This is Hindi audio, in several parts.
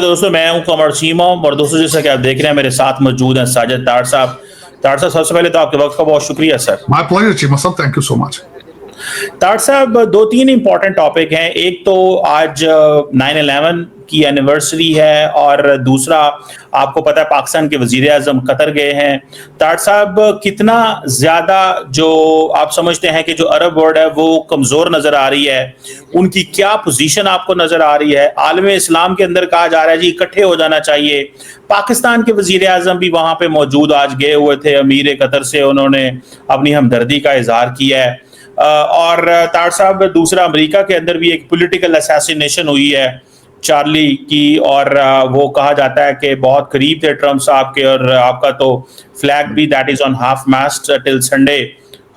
दोस्तों, मैं हूं कमर चीमा और दोस्तों जैसा कि आप देख रहे हैं मेरे साथ मौजूद हैं साजिद तार साहब। तार साहब, सबसे पहले तो आपके वक्त का बहुत शुक्रिया सर। माय प्लेजर चीमा साहब, थैंक यू सो मच। तार साहब, दो तीन इंपॉर्टेंट टॉपिक हैं। एक तो आज 9/11 की एनिवर्सरी है और दूसरा आपको पता है पाकिस्तान के वजीर आजम कतर गए हैं। तार साहब, कितना ज्यादा जो आप समझते हैं कि जो अरब वर्ल्ड है वो कमजोर नजर आ रही है, उनकी क्या पोजीशन आपको नजर आ रही है? आलम इस्लाम के अंदर कहा जा रहा है जी इकट्ठे हो जाना चाहिए। पाकिस्तान के वजीर आजम भी वहां पे मौजूद आज गए हुए थे, अमीर कतर से उन्होंने अपनी हमदर्दी का इजहार किया है। और तार साहब, दूसरा अमेरिका के अंदर भी एक पॉलिटिकल असैसिनेशन हुई है चार्ली की, और वो कहा जाता है कि बहुत करीब थे ट्रम्प साहब के, और आपका तो फ्लैग भी that is on half mast till Sunday.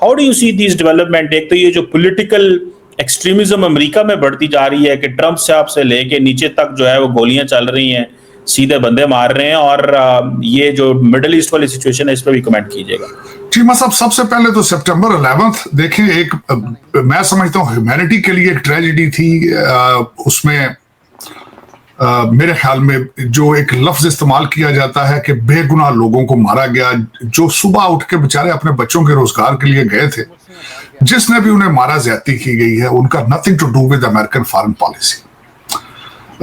How do you see this development? एक तो ये जो पॉलिटिकल एक्सट्रीमिज्म अमेरिका में बढ़ती जा रही है कि ट्रम्प साहब से लेके नीचे तक जो है वो गोलियां चल रही हैं, सीधे बंदे मार रहे हैं, और ये जो मिडिल ईस्ट वाली सिचुएशन है इस पर भी कमेंट कीजिएगा। चीमा साहब, सबसे पहले तो सितंबर 11 देखें, एक मैं समझता हूँ ह्यूमैनिटी के लिए एक ट्रेजेडी थी। उसमें मेरे ख्याल में जो एक लफ्ज इस्तेमाल किया जाता है कि बेगुनाह लोगों को मारा गया, जो सुबह उठ के बेचारे अपने बच्चों के रोजगार के लिए गए थे, जिसने भी उन्हें मारा, ज्यादती की गई है। उनका nothing to do with American foreign policy.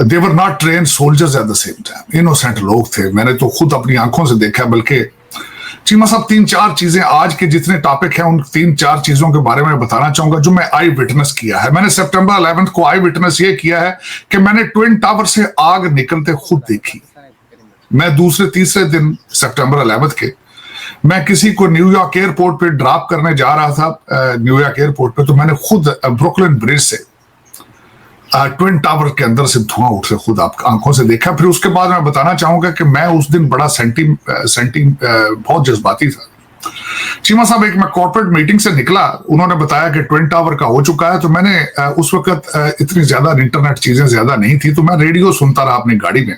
They were not train soldiers at the same time, innocent लोग थे। मैंने तो खुद अपनी आंखों से देखा। बल्कि चीमा साहब, 3-4 चीजें आज के जितने टॉपिक हैं उन 3-4 चीजों के बारे में बताना चाहूंगा जो मैं आई विटनेस किया है। मैंने सितंबर 11 को आई विटनेस ये किया है कि मैंने ट्विन टावर से आग निकलते खुद देखी। मैं दूसरे तीसरे दिन सितंबर 11 के मैं किसी को न्यूयॉर्क एयरपोर्ट पे ड्रॉप करने जा रहा था, न्यूयॉर्क एयरपोर्ट पे, तो मैंने खुद ब्रुकलिन ब्रिज से ट्विन टावर के अंदर से धुआं उठते खुद आप आंखों से देखा। फिर उसके बाद मैं बताना चाहूंगा कि मैं उस दिन बड़ा बहुत जज्बाती था। चीमा साहब, एक मैं कॉर्पोरेट मीटिंग से निकला, उन्होंने बताया कि ट्विन टावर का हो चुका है। तो मैंने उस वक्त इतनी ज्यादा इंटरनेट चीजें ज्यादा नहीं थी, तो मैं रेडियो सुनता रहा अपनी गाड़ी में।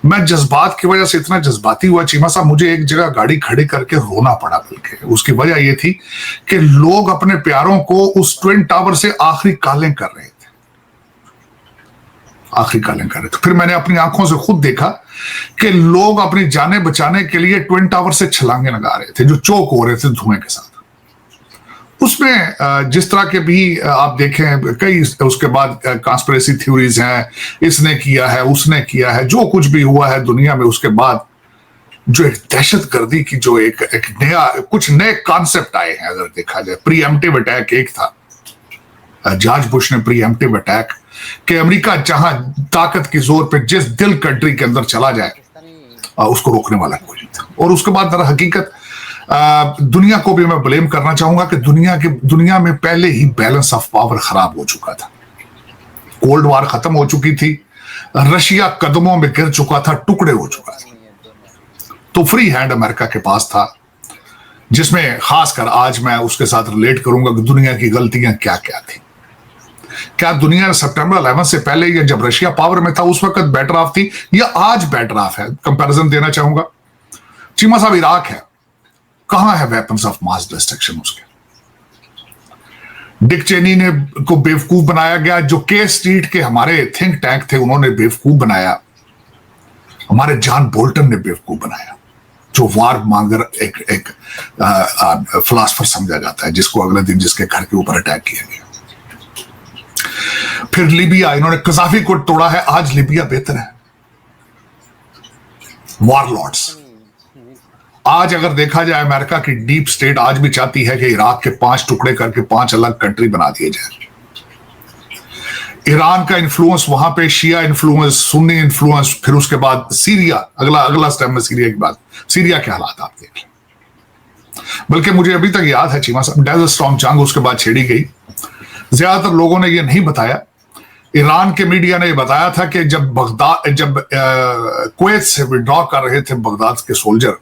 मैं जज्बात की वजह से इतना जज्बाती हुआ चीमा साहब, मुझे एक जगह गाड़ी खड़ी करके रोना पड़ा। बल्कि उसकी वजह यह थी कि लोग अपने प्यारों को उस ट्विन टावर से आखिरी कालें कर रहे थे, आखिरी कालें कर रहे थे। फिर मैंने अपनी आंखों से खुद देखा कि लोग अपनी जानें बचाने के लिए ट्विन टावर से छलांगे लगा रहे थे, जो चौक हो रहे थे धुएं के साथ। उसमें जिस तरह के भी आप देखें, कई उसके बाद कॉन्स्पिरेसी थ्योरीज हैं, इसने किया है, उसने किया है, जो कुछ भी हुआ है दुनिया में। उसके बाद जो एक दहशतगर्दी की जो एक नया कुछ नए कॉन्सेप्ट आए हैं, अगर देखा जाए। प्रीएम्प्टिव अटैक एक था, जॉर्ज बुश ने प्रीएम्प्टिव अटैक, कि अमेरिका जहां ताकत की जोर पे जिस दिल कंट्री के अंदर चला जाए उसको रोकने वाला कोई नहीं था। और उसके बाद दर हकीकत दुनिया को भी मैं ब्लेम करना चाहूंगा कि दुनिया में पहले ही बैलेंस ऑफ पावर खराब हो चुका था। कोल्ड वार खत्म हो चुकी थी, रशिया कदमों में गिर चुका था, टुकड़े हो चुका था। तो फ्री हैंड अमेरिका के पास था, जिसमें खासकर आज मैं उसके साथ रिलेट करूंगा कि दुनिया की गलतियां क्या क्या थी। क्या दुनिया सितंबर 11 से पहले या जब रशिया पावर में था उस वक्त बेटर ऑफ थी, या आज बेटर ऑफ है? कंपैरिजन देना चाहूंगा। चीमा साहब, इराक है, कहां है वेपन्स ऑफ मास डिस्ट्रक्शन? उसके डिक चेनी ने को बेवकूफ बनाया गया, जो के स्ट्रीट के हमारे थिंक टैंक थे उन्होंने बेवकूफ बनाया, हमारे जॉन बोल्टन ने बेवकूफ बनाया, जो वार मांगर एक फिलॉसफर समझा जाता है, जिसको अगले दिन जिसके घर के ऊपर अटैक किया गया। फिर लीबिया, इन्होंने कजाफी को तोड़ा है, आज लीबिया बेहतर है। वॉरलॉर्ड्स, आज अगर देखा जाए अमेरिका की डीप स्टेट आज भी चाहती है कि इराक के 5 टुकड़े करके 5 अलग कंट्री बना दिए जाए। ईरान का इन्फ्लुएंस वहां पे, शिया इन्फ्लुएंस, सुन्नी इन्फ्लुएंस, फिर उसके बाद सीरिया, अगला स्टेप में सीरिया के बाद सीरिया के हालात आप देख लें। बल्कि मुझे अभी तक याद है चीमा साहब, डेजर्ट स्टॉर्म जंग उसके बाद छेड़ी गई। ज्यादातर लोगों ने यह नहीं बताया, ईरान के मीडिया ने यह बताया था कि जब कुवैत से विड्रॉ कर रहे थे बगदाद के सोल्जर,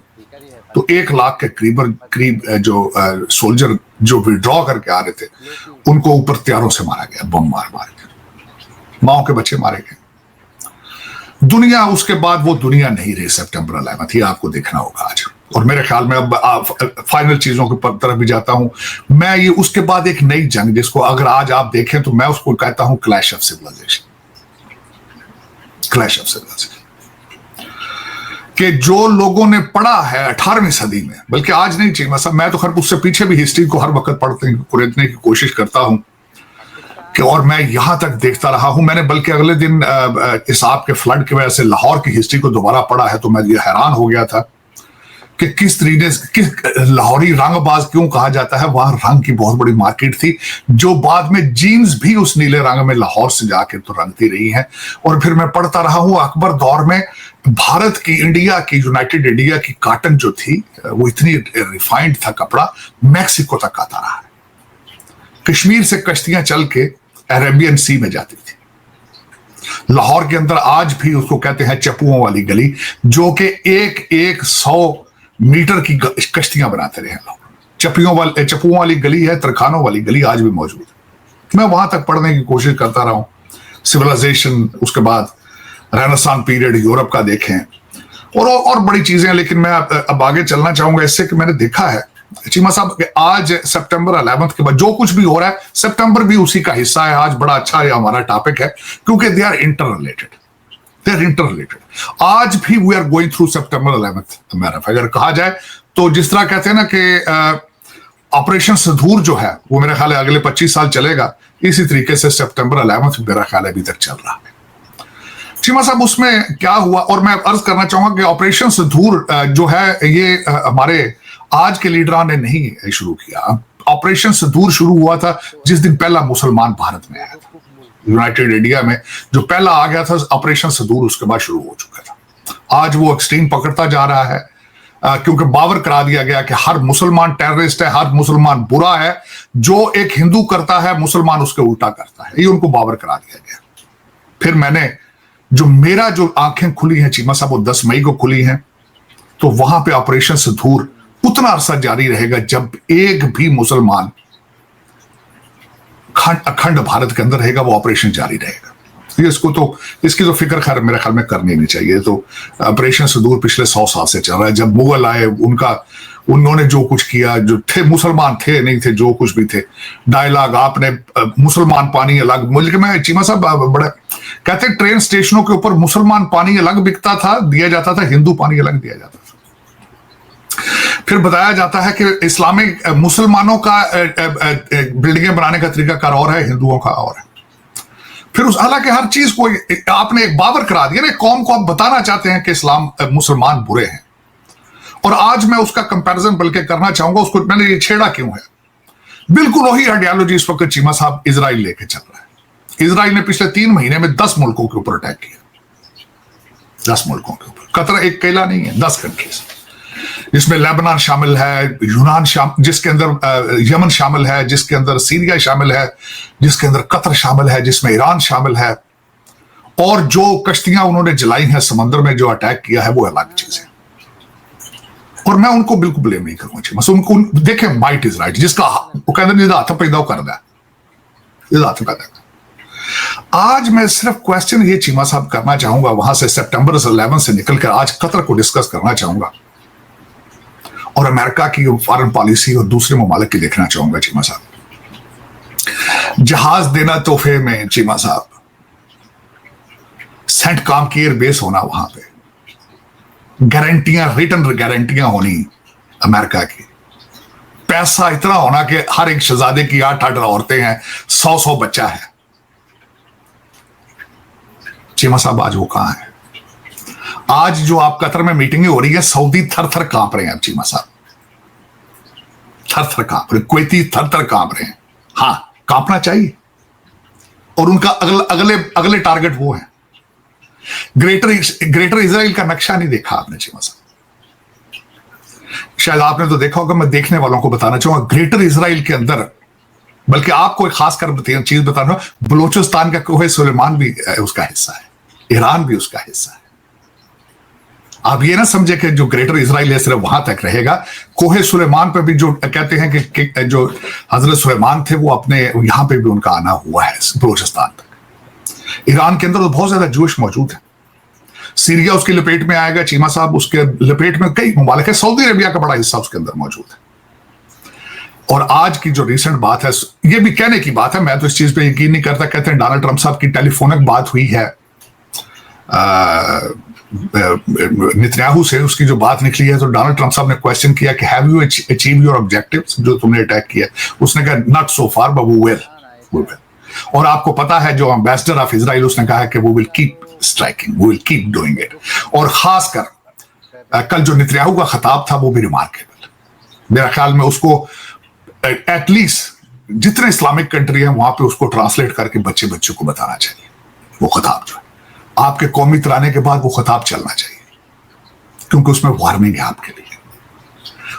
तो 1 लाख के करीब जो सोल्जर जो विड्रॉ करके आ रहे थे, उनको ऊपर त्यारों से मारा गया, बम मार के, माओ के बच्चे मारे गए। दुनिया उसके बाद वो दुनिया नहीं रही सितंबर 11 थी, आपको देखना होगा आज। और मेरे ख्याल में अब फाइनल चीजों की तरफ भी जाता हूं मैं, ये उसके बाद एक नई जंग, जिसको अगर आज आप देखें तो मैं उसको कहता हूं clash of civilisation. Clash of civilisation, कि जो लोगों ने पढ़ा है 18वीं सदी में, बल्कि आज नहीं चाहिए मतलब मैं तो खैर उससे पीछे भी हिस्ट्री को हर वक्त पढ़ने की कोशिश करता हूं कि, और मैं यहां तक देखता रहा हूं, मैंने बल्कि अगले दिन इस आपके फ्लड की वजह से लाहौर की हिस्ट्री को दोबारा पढ़ा है तो मैं ये हैरान हो गया था कि किस तरीके किस लाहौरी रंगबाज क्यों कहा जाता है। वहां रंग की बहुत बड़ी मार्केट थी, जो बाद में जीन्स भी उस नीले रंग में लाहौर से जाकर तो रंगती रही हैं। और फिर मैं पढ़ता रहा हूं अकबर दौर में भारत की, इंडिया की, यूनाइटेड इंडिया की कॉटन जो थी वो इतनी रिफाइंड था कपड़ा, मैक्सिको तक आता रहा है। कश्मीर से कश्तियां चल के अरेबियन सी में जाती थी। लाहौर के अंदर आज भी उसको कहते हैं चप्पुओं वाली गली, जो कि एक 100 मीटर की कश्तियां बनाते रहे लोग। चप्पुओं वाली गली है, तरखानों वाली गली आज भी मौजूद है। मैं वहां तक पढ़ने की कोशिश करता रहा हूं, सिविलाइजेशन, उसके बाद रेनेसांस पीरियड यूरोप का देखें और बड़ी चीजें। लेकिन मैं अब आगे चलना चाहूंगा इससे कि मैंने देखा है चीमा साहब आज सितंबर 11 के बाद जो कुछ भी हो रहा है, सितंबर भी उसी का हिस्सा है। आज बड़ा अच्छा ये हमारा टॉपिक है क्योंकि दे आर इंटर रिलेटेड। आज भी वी आर गोइंग थ्रू सितंबर 11 अगर कहा जाए तो, जिस तरह कहते हैं ना कि ऑपरेशन सिंदूर जो है वो मेरा ख्याल है अगले 25 साल चलेगा, इसी तरीके से सितंबर 11 मेरा ख्याल है अभी तक चल रहा है। चीमा साहब उसमें क्या हुआ, और मैं अर्ज करना चाहूंगा कि ऑपरेशन सिंदूर जो है ये हमारे आज के लीडरान ने नहीं शुरू किया। ऑपरेशन सिंदूर शुरू हुआ था जिस दिन पहला मुसलमान भारत में आया था, यूनाइटेड इंडिया में जो पहला आ गया था ऑपरेशन सिंदूर उसके बाद शुरू हो चुका था। आज वो एक्सट्रीम पकड़ता जा रहा है क्योंकि बावर करा दिया गया कि हर मुसलमान टेररिस्ट है, हर मुसलमान बुरा है, जो एक हिंदू करता है मुसलमान उसके उल्टा करता है, ये उनको बावर करा दिया गया। फिर मैंने मेरा जो आंखें खुली हैं चीमा साहब वो 10 मई को खुली हैं, तो वहां पे ऑपरेशन सिंदूर उतना अरसा जारी रहेगा जब एक भी मुसलमान अखंड भारत के अंदर रहेगा, वो ऑपरेशन जारी रहेगा। इसकी तो फिक्र खैर मेरे ख्याल में करनी नहीं चाहिए। तो ऑपरेशन सिंदूर पिछले 100 साल से चल रहा है। जब मुगल आए उन्होंने जो कुछ किया, जो थे मुसलमान थे नहीं थे, जो कुछ भी थे, डायलॉग आपने मुसलमान पानी अलग, मुझे मैं चीमा साहब बड़ा कहते ट्रेन स्टेशनों के ऊपर मुसलमान पानी अलग बिकता था, दिया जाता था, हिंदू पानी अलग दिया जाता था। फिर बताया जाता है कि इस्लामिक मुसलमानों का बिल्डिंगें बनाने का तरीका कार और है, हिंदुओं का और है। फिर उस हालांकि हर चीज को आपने एक बावर करा दिया ना, कौम को आप बताना चाहते हैं कि इस्लाम मुसलमान बुरे हैं। और आज मैं उसका कंपैरिजन बल्कि करना चाहूंगा, उसको मैंने ये छेड़ा क्यों है, बिल्कुल वही आइडियोलॉजी इस वक्त चीमा साहब इजराइल लेके चल रहा है। इजराइल ने पिछले 3 महीने में 10 मुल्कों के ऊपर अटैक किया, 10 मुल्कों के ऊपर। कतर एक अकेला नहीं है, 10 कंट्रीज, जिसमें लेबनान शामिल है, यूनान जिसके अंदर यमन शामिल है, जिसके अंदर सीरिया शामिल है, जिसके अंदर कतर शामिल है, जिसमें ईरान शामिल है। और जो कश्तियां उन्होंने जलाई हैं समंदर में, जो अटैक किया है, वो अलग चीज है। और मैं उनको बिल्कुल ब्लेम नहीं करूंगा, बस उनको देखें, माइट इज राइट, जिसका वो कहते हैं हाथ पैदा करना है। आज मैं सिर्फ क्वेश्चन ये चीमा साहब करना चाहूंगा, वहां से सितंबर 11 से निकलकर आज कतर को डिस्कस करना चाहूंगा और अमेरिका की फॉरेन पॉलिसी और दूसरे ममालिक की देखना चाहूंगा चीमा साहब। जहाज देना तोहफे में चीमा साहब, सेंट काम की एयर बेस होना, वहां पे गारंटियां, रिटर्न गारंटियां होनी अमेरिका की, पैसा इतना होना कि हर एक शहजादे की 8-8 औरतें हैं, 100 बच्चा है। चीमा साहब आज वो कहां है? आज जो आप कतर में मीटिंगें हो रही है, सऊदी थर थर कांप रहे हैं। अब चीमा साहब थर थर कांप रहे, कुवैती थर थर कांप रहे हैं। हाँ, कांपना चाहिए। और उनका अगले टारगेट वो है। ग्रेटर इजराइल का नक्शा नहीं देखा आपने चीमा साहब, शायद आपने तो देखा होगा, मैं देखने वालों को बताना चाहूंगा। ग्रेटर इजराइल के अंदर, बल्कि आपको एक खासकर चीज बताना, बलोचिस्तान का कोहे सुलेमान भी उसका हिस्सा है, ईरान भी उसका हिस्सा है। आप ये ना समझे कि जो ग्रेटर इजराइल है सिर्फ वहां तक रहेगा। कोहे सुलेमान पे भी जो कहते हैं कि जो हजरत सुलेमान थे, वो अपने यहां पे भी उनका आना हुआ है बलोचिस्तान तक। ईरान के अंदर तो बहुत ज्यादा जोश मौजूद है। सीरिया उसकी लपेट में आएगा चीमा साहब, उसके लपेट में कई ममालिक है, सऊदी अरबिया का बड़ा हिस्सा उसके अंदर मौजूद है। और आज की जो रिसेंट बात है, ये भी कहने की बात है, मैं तो इस चीज पे यकीन नहीं करता। कहते हैं डोनाल्ड ट्रंप साहब की टेलीफोनिक बात हुई है नेतन्याहू से उसकी जो बात निकली है, तो डोनाल्ड ट्रंप साहब ने क्वेश्चन किया कि have you achieve your objectives, जो तुमने अटैक किया। उसने कहा not so far but we will. और आपको पता है जो एम्बेसडर ऑफ इजराइल उसने कहा है कि वो विल कीप स्ट्राइकिंग, वो विल कीप डूइंग इट। और खासकर कल जो नेतन्याहू का खिताब था वो भी रिमार्केबल, मेरा ख्याल में उसको एटलीस्ट जितने इस्लामिक कंट्री हैं वहां पे उसको ट्रांसलेट करके बच्चे को बताना चाहिए। वो खिताब जो है आपके कौमी तराने के बाद वो खिताब चलना चाहिए, क्योंकि उसमें वार्निंग है आपके लिए।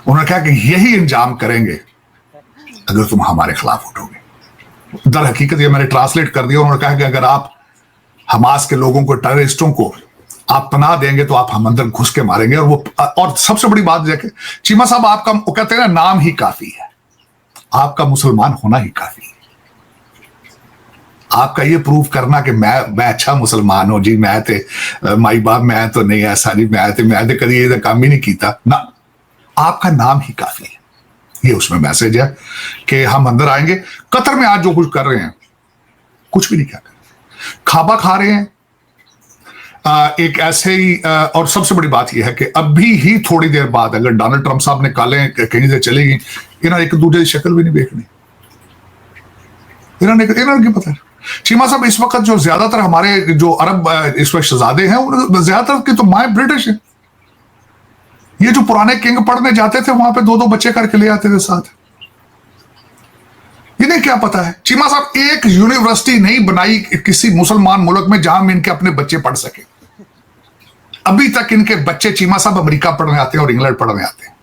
उन्होंने कहा कि यही इंजाम करेंगे अगर तुम हमारे खिलाफ उठोगे। दर हकीकत ये मैंने ट्रांसलेट कर दिया। उन्होंने कहा कि अगर आप हमास के लोगों को, टेररिस्टों को आप पनाह देंगे तो आप हम अंदर घुस के मारेंगे। और सबसे बड़ी बात है कि चीमा साहब आपका, वो कहते हैं ना, नाम ही काफी है, आपका मुसलमान होना ही काफी है। आपका ये प्रूव करना कि मैं अच्छा मुसलमान हूं जी, मैं तो माई बाप, मैं तो नहीं ऐसा नहीं, मैं तो कभी ये काम ही नहीं किया ना, आपका नाम ही काफी है। ये उसमें मैसेज है कि हम अंदर आएंगे। कतर में आज जो कुछ कर रहे हैं कुछ भी नहीं क्या कर रहे, खाबा खा रहे हैं। एक ऐसे ही और सबसे बड़ी बात यह है कि अभी ही थोड़ी देर बाद अगर डोनाल्ड ट्रंप साहब ने काले कहीं से चलेगी, इन्होंने एक दूसरे की शक्ल भी नहीं देखनी, इन्होंने पता है। चीमा साहब इस वक्त जो ज्यादातर हमारे जो अरब इस वक्त शहजादे हैं, ज्यादातर की तो माए ब्रिटिश है। ये जो पुराने किंग पढ़ने जाते थे वहां पे 2-2 बच्चे करके ले आते थे साथ। इन्हें क्या पता है चीमा साहब, एक यूनिवर्सिटी नहीं बनाई किसी मुसलमान मुल्क में जहां में इनके अपने बच्चे पढ़ सके। अभी तक इनके बच्चे चीमा साहब अमेरिका पढ़ने आते हैं और इंग्लैंड पढ़ने आते हैं।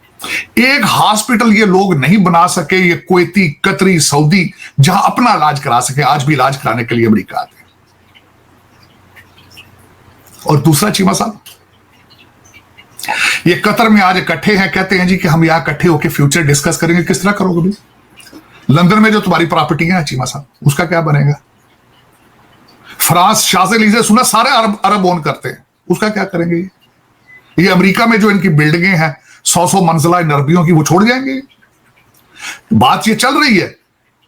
एक हॉस्पिटल ये लोग नहीं बना सके, ये कुवैती, कतरी, सऊदी, जहां अपना इलाज करा सके। आज भी इलाज कराने के लिए अमेरिका आते हैं। और दूसरा चीमा साहब, ये कतर में आज इकट्ठे हैं, कहते हैं जी कि हम यहां इकट्ठे होकर फ्यूचर डिस्कस करेंगे। किस तरह करोगे भाई? लंदन में जो तुम्हारी प्रॉपर्टियां हैं चीमा साहब, उसका क्या बनेगा? फ्रांस शाज़ेलीज़े सुना सारे अरब ओन करते हैं, उसका क्या करेंगे? ये अमेरिका में जो इनकी बिल्डिंगें हैं 100 मंजिला इन अरबियों की, वो छोड़ जाएंगे? बात ये चल रही है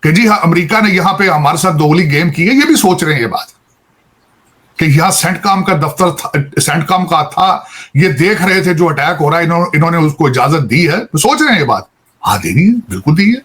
कि जी हाँ, अमेरिका ने यहां पे हमारे साथ दोगली गेम की है। ये भी सोच रहे हैं ये बात कि यहां सेंटकॉम का दफ्तर था, सेंटकॉम का था, ये देख रहे थे जो अटैक हो रहा है, इन्होंने उसको इजाजत दी है। तो सोच रहे हैं ये बात, हाँ देनी है, बिल्कुल दी है।